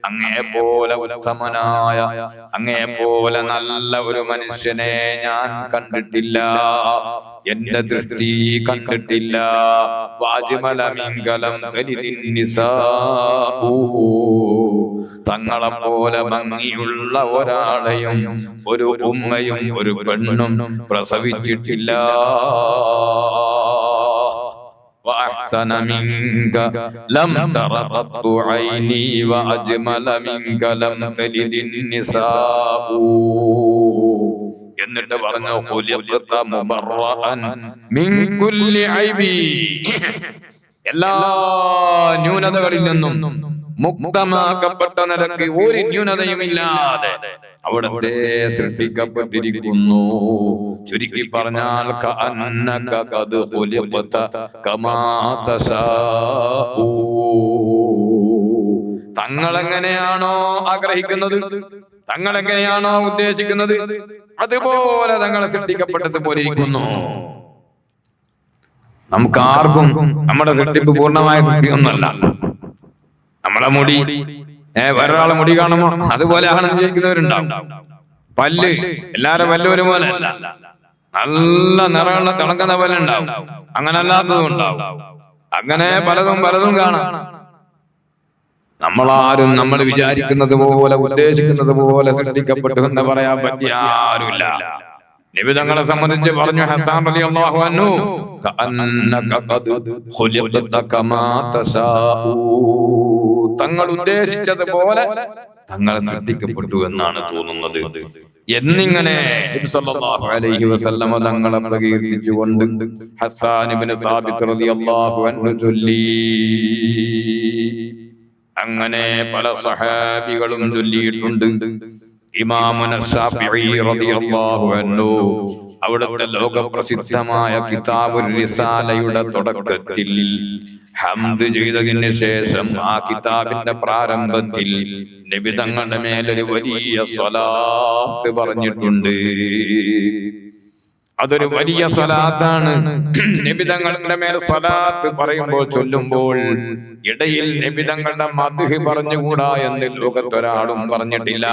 അങ്ങേപോലെ ഉത്തമനായ, അങ്ങേപോലെ നല്ല ഒരു മനുഷ്യനെ ഞാൻ കണ്ടിട്ടില്ല, എന്റെ ദൃഷ്ടി കണ്ടിട്ടില്ല. വാജിമലമിങ്കലം തങ്ങളെപ്പോലെ ഭംഗിയുള്ള ഒരാളെയും ഒരു ഉമ്മയും ഒരു പെണ്ണും പ്രസവിച്ചിട്ടില്ല. وأحسن منك لم تر قط عيني وأجمل منك لم تلد النساء. എന്നിട്ട് പറഞ്ഞു ഖുലിഖത മുബറഅൻ മിൻ കുല്ലി ഐബി, എല്ലാ ന്യൂനതകളിൽ നിന്നും മുക്തമാക്കപ്പെട്ട നിലയ്ക്ക് ഒരു ന്യൂനതയുമില്ലാതെ അവിടുത്തെ സൃഷ്ടിക്കപ്പെട്ടിരിക്കുന്നു. ചുരുക്കി പറഞ്ഞാൽ കഅന്നക ഖദ് ഖുലിഖത കമാ തശാഉ. തങ്ങൾ എങ്ങനെയാണോ ആഗ്രഹിക്കുന്നത്, തങ്ങൾ എങ്ങനെയാണോ ഉദ്ദേശിക്കുന്നത്, അതുപോലെ തങ്ങളെ സൃഷ്ടിക്കപ്പെട്ടതുപോലെ ഇരിക്കുന്നു. നമുക്ക് ആർക്കും നമ്മുടെ സൃഷ്ടിപ്പ് പൂർണ്ണമായ സൃഷ്ടിയൊന്നുമല്ല. നമ്മളെ മുടി വേറൊരാളെ മുടി കാണുമ്പോ അതുപോലെ ആഗ്രഹിക്കുന്നവരുണ്ടാവും. പല്ല് എല്ലാരും പല്ല് ഒരുപോലെ നല്ല നിറമുള്ള തിളങ്ങുന്ന പോലെ ഉണ്ടാവും, അങ്ങനെ അല്ലാത്തതും ഉണ്ടാവും. അങ്ങനെ പലതും പലതും കാണാം. നമ്മളാരും നമ്മൾ വിചാരിക്കുന്നത് പോലെ ഉദ്ദേശിക്കുന്നത് പോലെ സൃഷ്ടിക്കപ്പെട്ടു എന്ന് പറയാൻ പറ്റിയ ആരുമില്ല. നബി തങ്ങളെ സംബന്ധിച്ച് പറഞ്ഞു ഹസ്സാൻ റളിയല്ലാഹു അൻഹു, കഅന്നക ഖദ് ഖുലിഖത കമാ തശാഉ. തങ്ങൾ ഉദ്ദേശിച്ചതുപോലെ തങ്ങൾ സൃഷ്ടിക്കപ്പെട്ടു എന്നാണ് തോന്നുന്നത് എന്നിങ്ങനെ നബി സല്ലല്ലാഹു അലൈഹി വസല്ലം തങ്ങളെ പ്രകീർത്തിച്ചുകൊണ്ട് ഹസ്സാൻ ഇബ്നു സാബിത്ത് റളിയല്ലാഹു അൻഹു ചൊല്ലി. അങ്ങനെ പല സഹാബികളും ചൊല്ലിയിട്ടുണ്ട്. ഇമാമുന ശാഫിഈ റളിയല്ലാഹു അൻഹു അവിടുത്തെ ലോകപ്രസിദ്ധമായ കിതാബുർ റിസാലയുടെ തുടക്കത്തിൽ ഹംദ് ചെയ്തതിന് ശേഷം ആ കിതാബിന്റെ പ്രാരംഭത്തിൽ നബി തങ്ങളുടെ മേലൊരു വലിയ സ്വലാത്ത് പറഞ്ഞിട്ടുണ്ട്. അതൊരു വലിയ സ്വലാത്താണ്. നബി തങ്ങളുടെ മേൽ സ്വലാത്ത് പറയുമ്പോൾ, ചൊല്ലുമ്പോൾ ഇടയിൽ നബി തങ്ങളുടെ മദ്ഹ് പറഞ്ഞുകൂടാ എന്ന് ലോകത്തൊരാളും പറഞ്ഞിട്ടില്ല.